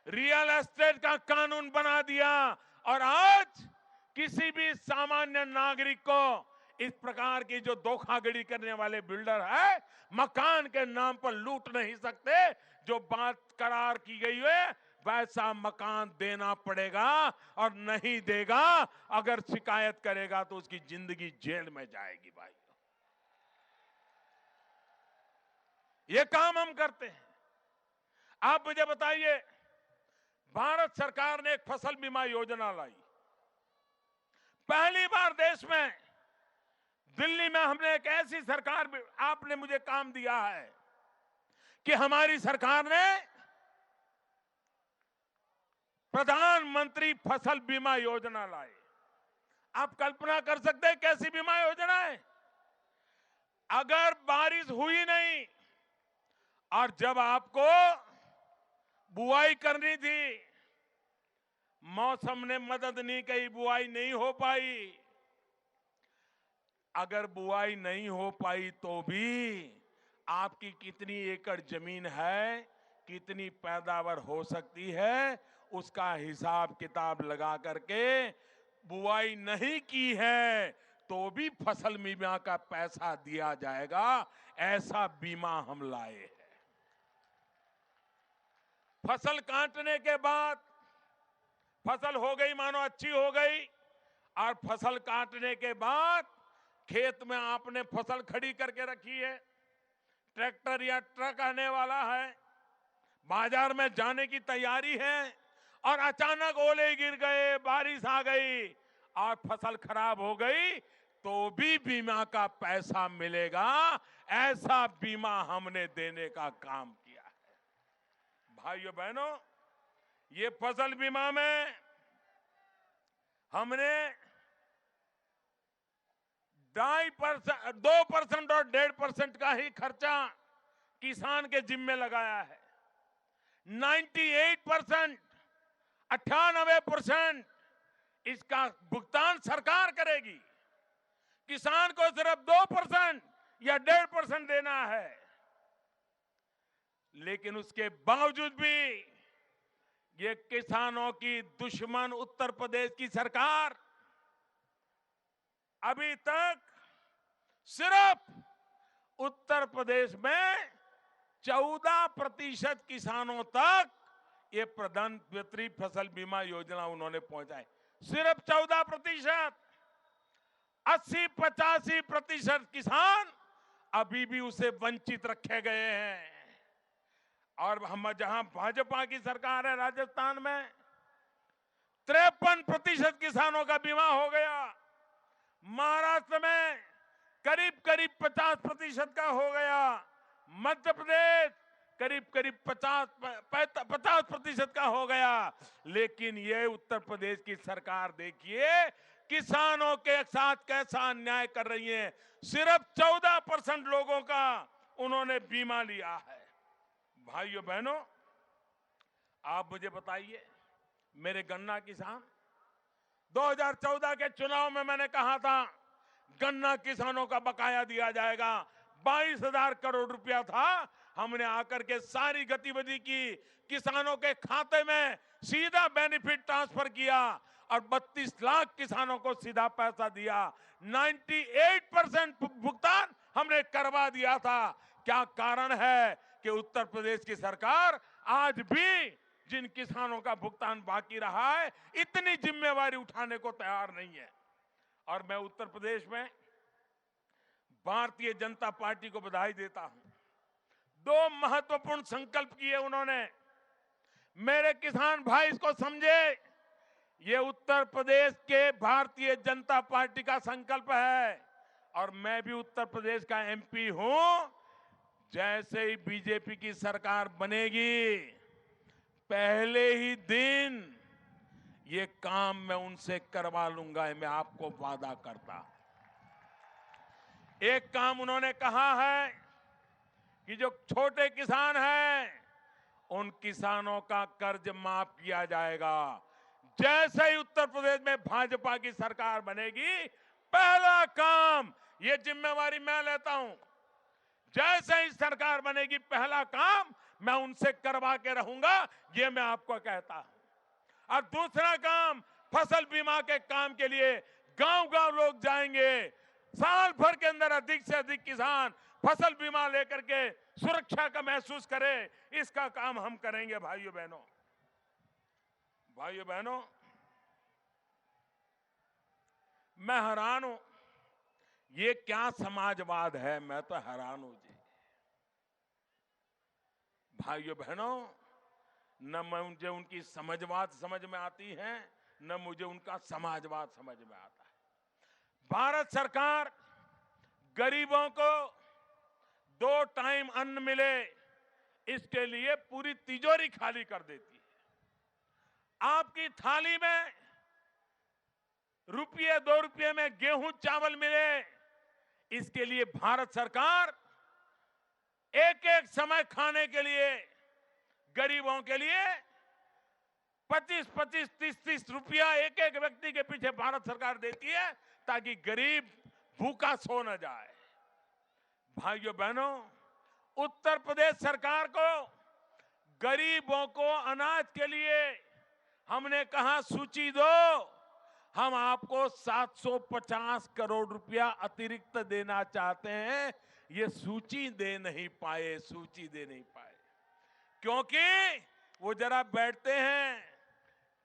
रियल एस्टेट का कानून बना दिया। और आज किसी भी सामान्य नागरिक को इस प्रकार की जो धोखाधड़ी करने वाले बिल्डर है, मकान के नाम पर लूट नहीं सकते। जो बात करार की गई है वैसा मकान देना पड़ेगा, और नहीं देगा, अगर शिकायत करेगा तो उसकी जिंदगी जेल में जाएगी। भाई, ये काम हम करते हैं। आप मुझे बताइए, भारत सरकार ने एक फसल बीमा योजना लाई। पहली बार देश में, दिल्ली में हमने एक ऐसी सरकार, आपने मुझे काम दिया है कि हमारी सरकार ने प्रधानमंत्री फसल बीमा योजना लाई। आप कल्पना कर सकते हैं कैसी बीमा योजना है? अगर बारिश हुई नहीं और जब आपको बुआई करनी थी, मौसम ने मदद नहीं की, बुआई नहीं हो पाई, अगर बुआई नहीं हो पाई तो भी आपकी कितनी एकड़ जमीन है, कितनी पैदावार हो सकती है, उसका हिसाब किताब लगा करके बुआई नहीं की है तो भी फसल बीमा का पैसा दिया जाएगा। ऐसा बीमा हम लाए हैं। फसल काटने के बाद, फसल हो गई, मानो अच्छी हो गई, और फसल काटने के बाद खेत में आपने फसल खड़ी करके रखी है, ट्रैक्टर या ट्रक आने वाला है, बाजार में जाने की तैयारी है, और अचानक ओले गिर गए, बारिश आ गई और फसल खराब हो गई, तो भी बीमा का पैसा मिलेगा। ऐसा बीमा हमने देने का काम किया है। भाइयों बहनों, ये फसल बीमा में हमने 2% और 1.5% का ही खर्चा किसान के जिम्मे लगाया है। 98%, 98% इसका भुगतान सरकार करेगी। किसान को सिर्फ 2% या 1.5% देना है। लेकिन उसके बावजूद भी ये किसानों की दुश्मन उत्तर प्रदेश की सरकार अभी तक सिर्फ उत्तर प्रदेश में 14% किसानों तक ये प्रधानमंत्री फसल बीमा योजना उन्होंने पहुंचाई। सिर्फ 14%। 80-85% किसान अभी भी उसे वंचित रखे गए हैं। और हम जहां भाजपा की सरकार है, राजस्थान में 53% किसानों का बीमा हो गया। महाराष्ट्र में करीब 50% का हो गया। मध्य प्रदेश करीब 50% का हो गया। लेकिन ये उत्तर प्रदेश की सरकार देखिए किसानों के साथ कैसा अन्याय कर रही है। सिर्फ 14% लोगों का उन्होंने बीमा लिया है। भाइयों बहनों, आप मुझे बताइए, मेरे गन्ना किसान, 2014 के चुनाव में मैंने कहा था गन्ना किसानों का बकाया दिया जाएगा। 22,000 करोड़ रुपया था। हमने आकर के सारी गतिविधि की, किसानों के खाते में सीधा बेनिफिट ट्रांसफर किया और 32 लाख किसानों को सीधा पैसा दिया। 98% भुगतान हमने करवा दिया था। क्या कारण है कि उत्तर प्रदेश की सरकार आज भी जिन किसानों का भुगतान बाकी रहा है, इतनी जिम्मेवारी उठाने को तैयार नहीं है। और मैं उत्तर प्रदेश में भारतीय जनता पार्टी को बधाई देता हूं। 2 महत्वपूर्ण संकल्प किए उन्होंने। मेरे किसान भाई इसको समझे, ये उत्तर प्रदेश के भारतीय जनता पार्टी का संकल्प है और मैं भी उत्तर प्रदेश का एमपी हूं। जैसे ही बीजेपी की सरकार बनेगी, पहले ही दिन ये काम मैं उनसे करवा लूंगा, मैं आपको वादा करता हूं। एक काम उन्होंने कहा है कि जो छोटे किसान हैं उन किसानों का कर्ज माफ किया जाएगा। जैसे ही उत्तर प्रदेश में भाजपा की सरकार बनेगी, पहला काम, ये जिम्मेवारी मैं लेता हूं, जैसे ही सरकार बनेगी पहला काम मैं उनसे करवा के रहूंगा, ये मैं आपको कहता हूं। और दूसरा काम, फसल बीमा के काम के लिए गांव-गांव लोग जाएंगे। साल भर के अंदर अधिक से अधिक किसान फसल बीमा लेकर के सुरक्षा का महसूस करे, इसका काम हम करेंगे। भाइयों बहनों, मैं हैरान हूं, ये क्या समाजवाद है, मैं तो हैरान हूं जी। भाइयों बहनों, न मुझे उनकी समझवाद समझ में आती है, न मुझे उनका समाजवाद समझ में आता है। भारत सरकार गरीबों को 2 टाइम अन्न मिले, इसके लिए पूरी तिजोरी खाली कर देती है। आपकी थाली में रुपये 2 रुपये में गेहूं चावल मिले, इसके लिए भारत सरकार एक एक समय खाने के लिए गरीबों के लिए 25-25, 30-30 रुपया एक एक व्यक्ति के पीछे भारत सरकार देती है, ताकि गरीब भूखा सो न जाए। भाइयों बहनों, उत्तर प्रदेश सरकार को गरीबों को अनाज के लिए हमने कहा सूची दो, हम आपको 750 करोड़ रुपया अतिरिक्त देना चाहते हैं। ये सूची दे नहीं पाए, क्योंकि वो जरा बैठते हैं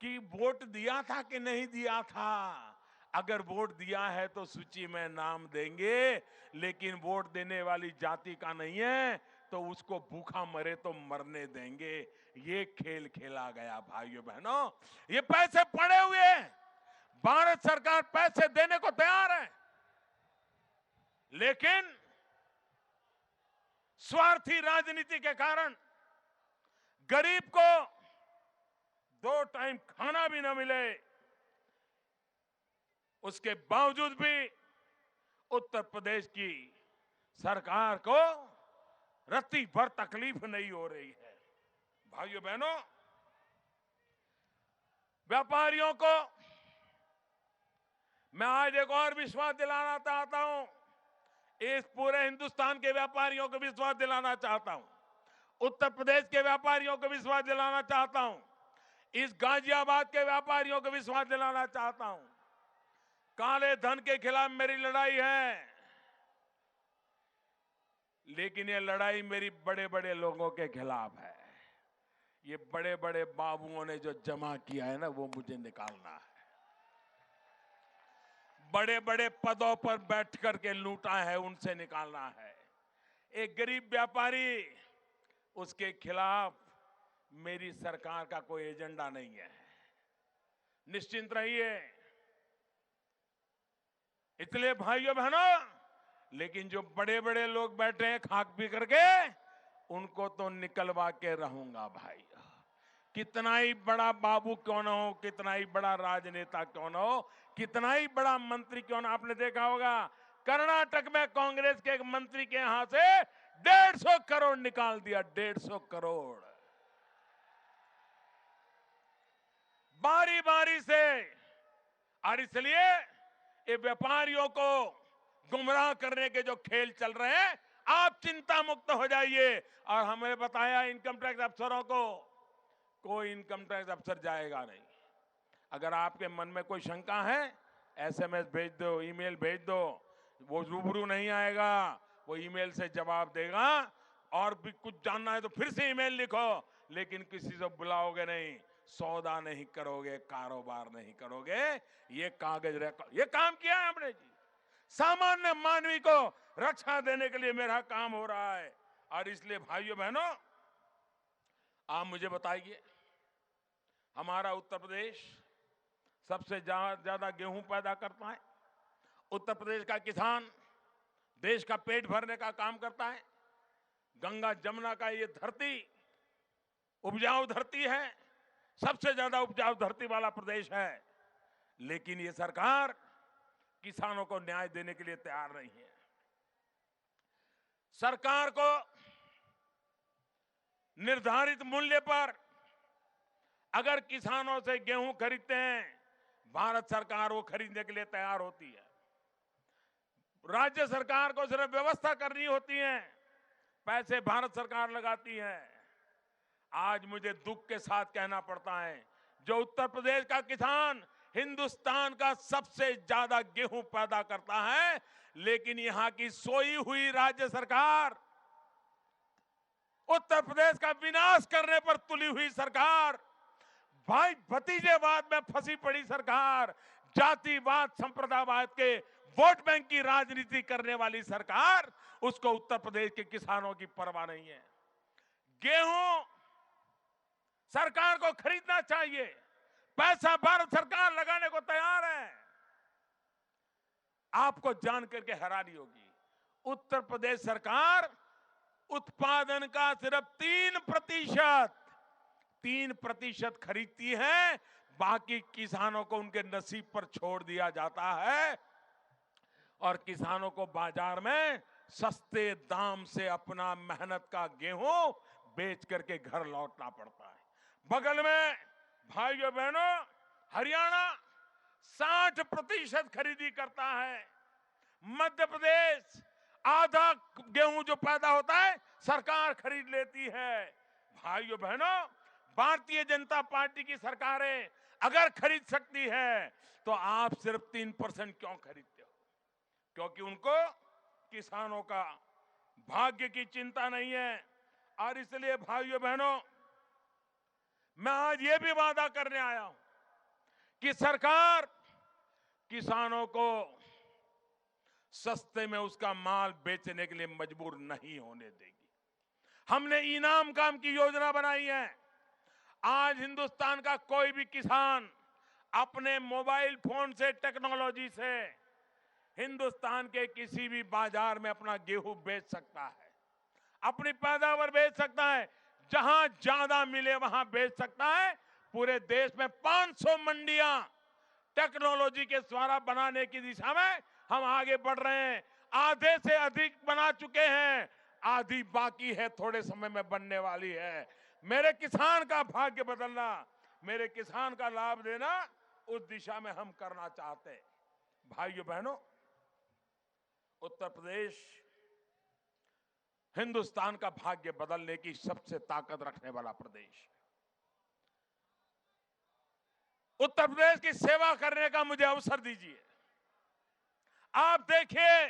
कि वोट दिया था कि नहीं दिया था। अगर वोट दिया है तो सूची में नाम देंगे, लेकिन वोट देने वाली जाति का नहीं है तो उसको भूखा मरे तो मरने देंगे। ये खेल खेला गया। भाइयों बहनों, ये पैसे पड़े हुए हैं, भारत सरकार पैसे देने को तैयार है, लेकिन स्वार्थी राजनीति के कारण गरीब को 2 टाइम खाना भी न मिले, उसके बावजूद भी उत्तर प्रदेश की सरकार को रत्ती भर तकलीफ नहीं हो रही है। भाइयों बहनों, व्यापारियों को मैं आज एक और विश्वास दिलाना चाहता हूं, इस पूरे हिंदुस्तान के व्यापारियों को विश्वास दिलाना चाहता हूं, उत्तर प्रदेश के व्यापारियों को विश्वास दिलाना चाहता हूं, इस गाजियाबाद के व्यापारियों को विश्वास दिलाना चाहता हूं। काले धन के खिलाफ मेरी लड़ाई है, लेकिन ये लड़ाई मेरी बड़े बड़े लोगों के खिलाफ है। ये बड़े बड़े बाबुओं ने जो जमा किया है ना, वो मुझे निकालना है। बड़े बड़े पदों पर बैठ करके लूटा है, उनसे निकालना है। एक गरीब व्यापारी, उसके खिलाफ मेरी सरकार का कोई एजेंडा नहीं है, निश्चिंत रहिए। इसलिए भाइयों बहनों, लेकिन जो बड़े बड़े लोग बैठे हैं खाक पी करके, उनको तो निकलवा के रहूंगा। भाई, कितना ही बड़ा बाबू क्यों न हो, कितना ही बड़ा राजनेता क्यों न हो, कितना ही बड़ा मंत्री क्यों न, आपने देखा होगा कर्नाटक में कांग्रेस के एक मंत्री के यहां से 150 करोड़ निकाल दिया, 150 करोड़। बारी बारी से। और इसलिए ये व्यापारियों को गुमराह करने के जो खेल चल रहे हैं, आप चिंता मुक्त हो जाइए। और हमें बताया इनकम टैक्स अफसरों को, कोई इनकम टैक्स अफसर जाएगा नहीं। अगर आपके मन में कोई शंका है, एसएमएस भेज दो, ईमेल भेज दो, वो रूबरू नहीं आएगा, वो ईमेल से जवाब देगा। और भी कुछ जानना है तो फिर से ईमेल लिखो, लेकिन किसी से बुलाओगे नहीं, सौदा नहीं करोगे, कारोबार नहीं करोगे। ये कागज ये काम किया है हमने जी। सामान्य मानवी को रक्षा देने के लिए मेरा काम हो रहा है। और इसलिए भाइयों बहनों, आप मुझे बताइए, हमारा उत्तर प्रदेश सबसे ज्यादा गेहूं पैदा करता है। उत्तर प्रदेश का किसान देश का पेट भरने का काम करता है। गंगा जमुना का ये धरती उपजाऊ धरती है, सबसे ज्यादा उपजाऊ धरती वाला प्रदेश है। लेकिन ये सरकार किसानों को न्याय देने के लिए तैयार नहीं है। सरकार को निर्धारित मूल्य पर अगर किसानों से गेहूं खरीदते हैं, भारत सरकार वो खरीदने के लिए तैयार होती है। राज्य सरकार को सिर्फ व्यवस्था करनी होती है, पैसे भारत सरकार लगाती है। आज मुझे दुख के साथ कहना पड़ता है, जो उत्तर प्रदेश का किसान हिंदुस्तान का सबसे ज्यादा गेहूं पैदा करता है, लेकिन यहां की सोई हुई राज्य सरकार, उत्तर प्रदेश का विनाश करने पर तुली हुई सरकार, भाई भतीजेवाद में फंसी पड़ी सरकार, जातिवाद संप्रदायवाद के वोट बैंक की राजनीति करने वाली सरकार, उसको उत्तर प्रदेश के किसानों की परवाह नहीं है। गेहूं सरकार को खरीदना चाहिए, पैसा भारत सरकार लगाने को तैयार है। आपको जान करके हैरानी होगी, उत्तर प्रदेश सरकार उत्पादन का सिर्फ 3% खरीदती है, बाकी किसानों को उनके नसीब पर छोड़ दिया जाता है। और किसानों को बाजार में सस्ते दाम से अपना मेहनत का गेहूं बेच करके घर लौटना पड़ता है। बगल में भाइयों बहनों, हरियाणा 60% खरीदी करता है। मध्य प्रदेश आधा गेहूं जो पैदा होता है सरकार खरीद लेती है। भाइयों बहनों, भारतीय जनता पार्टी की सरकारें अगर खरीद सकती है तो आप सिर्फ 3% क्यों खरीदते हो? क्योंकि उनको किसानों का भाग्य की चिंता नहीं है। और इसलिए भाइयों बहनों, मैं आज ये भी वादा करने आया हूं कि सरकार किसानों को सस्ते में उसका माल बेचने के लिए मजबूर नहीं होने देगी। हमने इनाम काम की योजना बनाई है। आज हिंदुस्तान का कोई भी किसान अपने मोबाइल फोन से, टेक्नोलॉजी से हिंदुस्तान के किसी भी बाजार में अपना गेहूं बेच सकता है, अपनी पैदावार बेच सकता है, जहां ज्यादा मिले वहां बेच सकता है। पूरे देश में 500 मंडियां टेक्नोलॉजी के द्वारा बनाने की दिशा में हम आगे बढ़ रहे हैं। आधे से अधिक बना चुके हैं, आधी बाकी है, थोड़े समय में बनने वाली है। मेरे किसान का भाग्य बदलना, मेरे किसान का लाभ देना, उस दिशा में हम करना चाहते हैं। भाइयों बहनों, उत्तर प्रदेश हिंदुस्तान का भाग्य बदलने की सबसे ताकत रखने वाला प्रदेश है। उत्तर प्रदेश की सेवा करने का मुझे अवसर दीजिए। आप देखिए,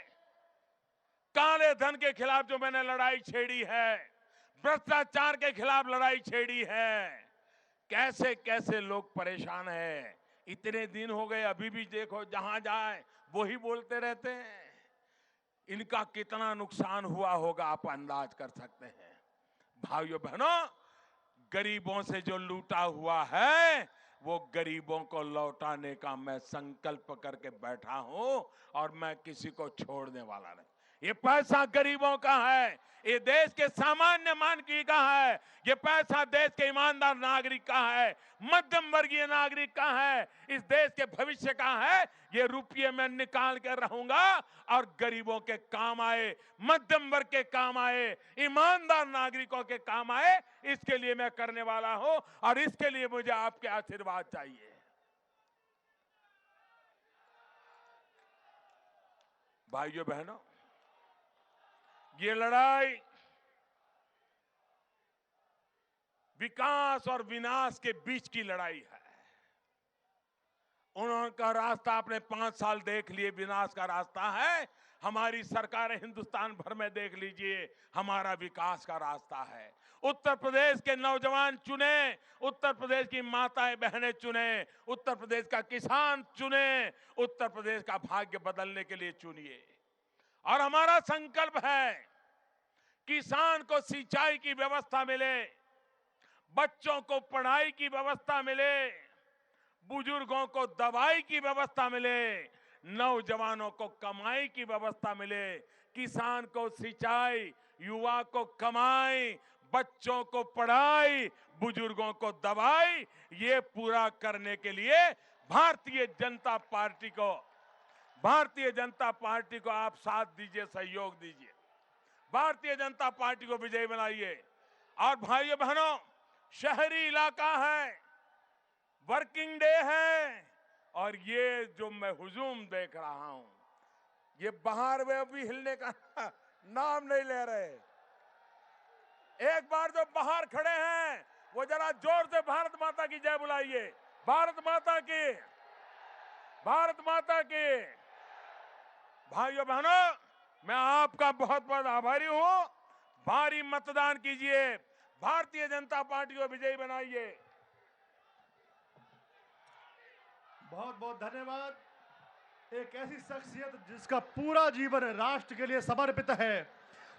काले धन के खिलाफ जो मैंने लड़ाई छेड़ी है, भ्रष्टाचार के खिलाफ लड़ाई छेड़ी है, कैसे कैसे लोग परेशान हैं। इतने दिन हो गए, अभी भी देखो जहां जाए वही बोलते रहते हैं। इनका कितना नुकसान हुआ होगा आप अंदाज कर सकते हैं। भाइयों बहनों, गरीबों से जो लूटा हुआ है वो गरीबों को लौटाने का मैं संकल्प करके बैठा हूं, और मैं किसी को छोड़ने वाला नहीं। ये पैसा गरीबों का है, ये देश के सामान्य मानवी का है, ये पैसा देश के ईमानदार नागरिक का है, मध्यम वर्गीय नागरिक का है, इस देश के भविष्य का है। ये रुपये में निकाल कर रहूंगा और गरीबों के काम आए, मध्यम वर्ग के काम आए, ईमानदार नागरिकों के काम आए, इसके लिए मैं करने वाला हूं और इसके लिए मुझे आपके आशीर्वाद चाहिए। भाइयों बहनों, ये लड़ाई विकास और विनाश के बीच की लड़ाई है। उनका रास्ता आपने 5 साल देख लिए, विनाश का रास्ता है। हमारी सरकारें हिंदुस्तान भर में देख लीजिए, हमारा विकास का रास्ता है। उत्तर प्रदेश के नौजवान चुने, उत्तर प्रदेश की माताएं बहनें चुने, उत्तर प्रदेश का किसान चुने, उत्तर प्रदेश का भाग्य बदलने के लिए चुनिए। और हमारा संकल्प है, किसान को सिंचाई की व्यवस्था मिले, बच्चों को पढ़ाई की व्यवस्था मिले, बुजुर्गों को दवाई की व्यवस्था मिले, नौजवानों को कमाई की व्यवस्था मिले, किसान को सिंचाई, युवा को कमाई, बच्चों को पढ़ाई, बुजुर्गों को दवाई, ये पूरा करने के लिए भारतीय जनता पार्टी को आप साथ दीजिए, सहयोग दीजिए। भारतीय जनता पार्टी को विजयी बनाइए। और भाइयों बहनों, शहरी इलाका है, वर्किंग डे है, और ये जो मैं हुजूम देख रहा हूं, ये बाहर में भी हिलने का नाम नहीं ले रहे। एक बार जो बाहर खड़े हैं वो जरा जोर से भारत माता की जय बुलाइए। भारत माता की, भारत माता की। भाइयों बहनों, मैं आपका बहुत बहुत आभारी हूं। भारी मतदान कीजिए, भारतीय जनता पार्टी को विजयी बनाइए। बहुत बहुत धन्यवाद। एक ऐसी शख्सियत जिसका पूरा जीवन राष्ट्र के लिए समर्पित है,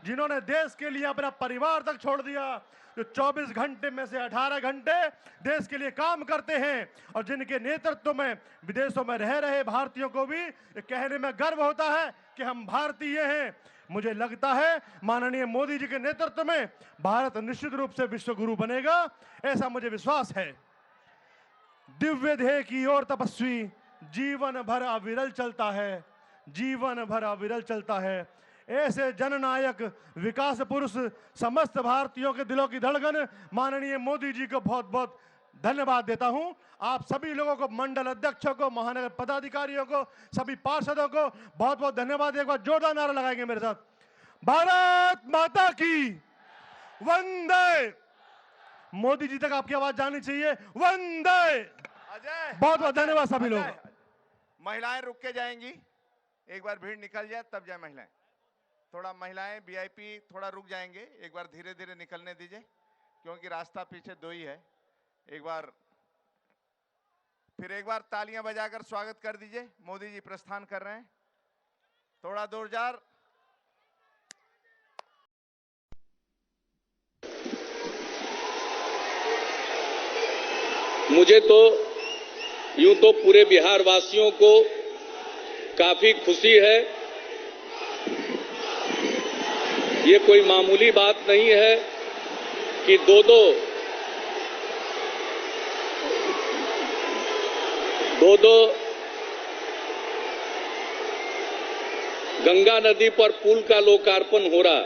जिन्होंने देश के लिए अपना परिवार तक छोड़ दिया, जो 24 घंटे में से 18 घंटे देश के लिए काम करते हैं, और जिनके नेतृत्व में विदेशों में रह रहे भारतीयों को भी ये कहने में गर्व होता है कि हम भारतीय हैं। मुझे लगता है माननीय मोदी जी के नेतृत्व में भारत निश्चित रूप से विश्व गुरु बनेगा, ऐसा मुझे विश्वास है। दिव्य ध्येय की ओर तपस्वी जीवन भर अविरल चलता है, जीवन भर अविरल चलता है। ऐसे जननायक विकास पुरुष समस्त भारतीयों के दिलों की धड़कन माननीय मोदी जी को बहुत बहुत धन्यवाद देता हूं। आप सभी लोगों को, मंडल अध्यक्षों को, महानगर पदाधिकारियों को, सभी पार्षदों को बहुत बहुत धन्यवाद। एक बार जोरदार नारा लगाएंगे मेरे साथ, भारत माता की वंदे। मोदी जी तक आपकी आवाज जानी चाहिए, वंदे। बहुत बहुत धन्यवाद सभी लोग। महिलाएं रुक के जाएंगी, एक बार भीड़ निकल जाए तब जाए महिलाएं। थोड़ा महिलाएं वीआईपी थोड़ा रुक जाएंगे, एक बार धीरे धीरे निकलने दीजिए, क्योंकि रास्ता पीछे 2 ही है। एक बार फिर एक बार तालियां बजाकर स्वागत कर दीजिए। मोदी जी प्रस्थान कर रहे हैं, थोड़ा जोरदार। मुझे तो यूं तो पूरे बिहार वासियों को काफी खुशी है। ये कोई मामूली बात नहीं है कि दो गंगा नदी पर पुल का लोकार्पण हो रहा।